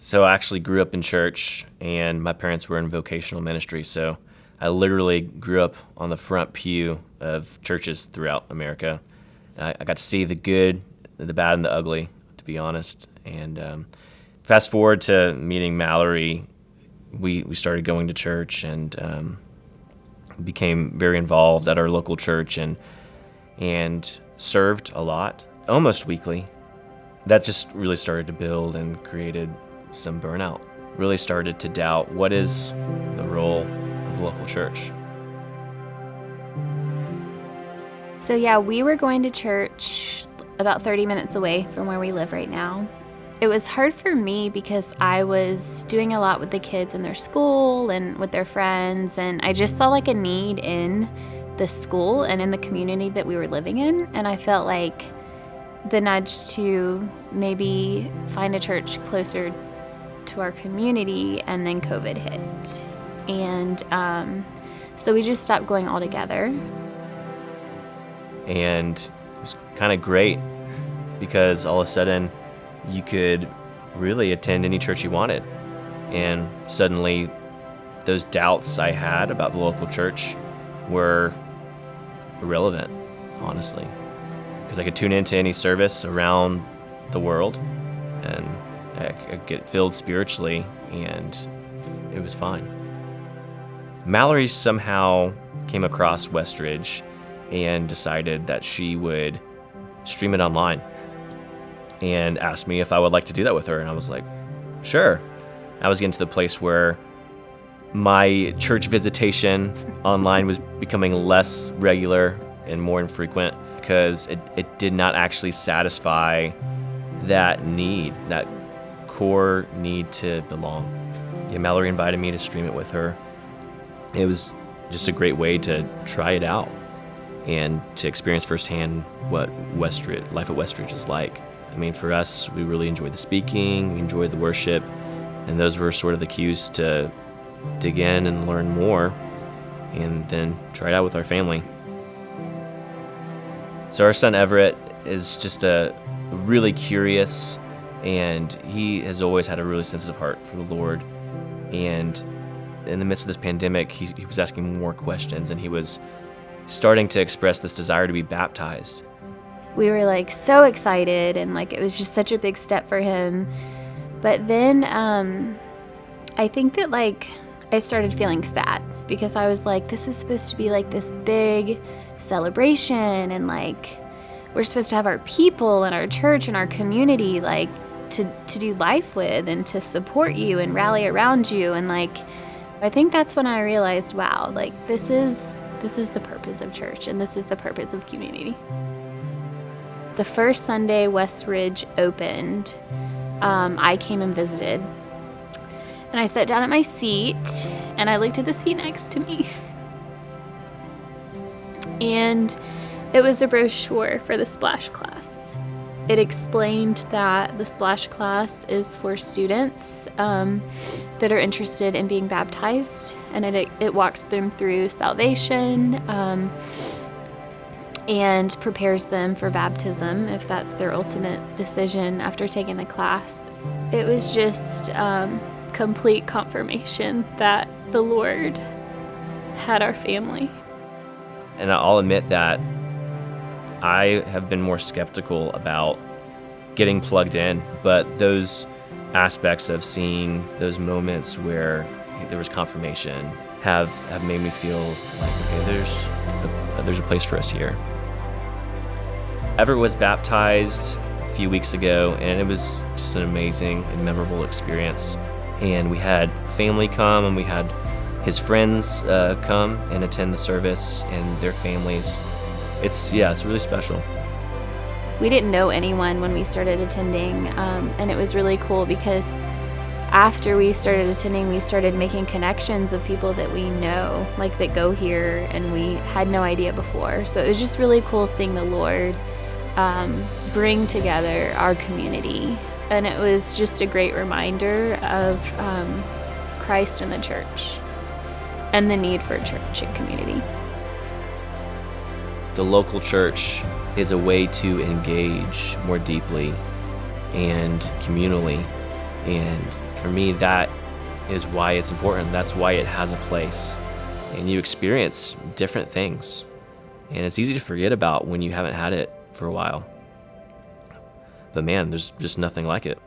So I actually grew up in church, and my parents were in vocational ministry, so I literally grew up on the front pew of churches throughout America. I got to see the good, the bad, and the ugly, to be honest. And fast forward to meeting Mallory, we started going to church and became very involved at our local church and served a lot, almost weekly. That just really started to build and created some burnout. Really started to doubt, what is the role of the local church? So yeah, we were going to church about 30 minutes away from where we live right now. It was hard for me because I was doing a lot with the kids in their school and with their friends, and I just saw like a need in the school and in the community that we were living in, and I felt like the nudge to maybe find a church closer to our community, and then COVID hit. And so we just stopped going altogether. And it was kind of great because all of a sudden you could really attend any church you wanted. And suddenly those doubts I had about the local church were irrelevant, honestly, because I could tune into any service around the world and I could get filled spiritually, and it was fine. Mallory somehow came across Westridge and decided that she would stream it online and asked me if I would like to do that with her. And I was like, sure. I was getting to the place where my church visitation online was becoming less regular and more infrequent because it did not actually satisfy that need, that core need to belong. Yeah, Mallory invited me to stream it with her. It was just a great way to try it out and to experience firsthand what life at Westridge is like. I mean, for us, we really enjoyed the speaking, we enjoyed the worship, and those were sort of the cues to dig in and learn more, and then try it out with our family. So our son Everett is just a really curious, and he has always had a really sensitive heart for the Lord. And in the midst of this pandemic, he was asking more questions, and he was starting to express this desire to be baptized. We were like so excited, and like it was just such a big step for him. But then I think that like I started feeling sad because I was like, this is supposed to be like this big celebration, and like we're supposed to have our people and our church and our community like to do life with and to support you and rally around you. And like I think that's when I realized, wow, like this is the purpose of church, and this is the purpose of community. The first Sunday Westridge opened, I came and visited, and I sat down at my seat, and I looked at the seat next to me, and it was a brochure for the Splash class. It explained that the Splash class is for students that are interested in being baptized, and it walks them through salvation and prepares them for baptism if that's their ultimate decision after taking the class. It was just complete confirmation that the Lord had our family. And I'll admit that I have been more skeptical about getting plugged in, but those aspects of seeing those moments where there was confirmation have made me feel like, okay, there's a place for us here. Everett was baptized a few weeks ago, and it was just an amazing and memorable experience. And we had family come, and we had his friends come and attend the service, and their families. It's really special. We didn't know anyone when we started attending, and it was really cool because after we started attending, we started making connections of people that we know, like that go here, and we had no idea before. So it was just really cool seeing the Lord bring together our community, and it was just a great reminder of Christ and the church and the need for church and community. The local church is a way to engage more deeply and communally and For me, that is why it's important. That's why it has a place. And you experience different things. And it's easy to forget about when you haven't had it for a while. But man, there's just nothing like it.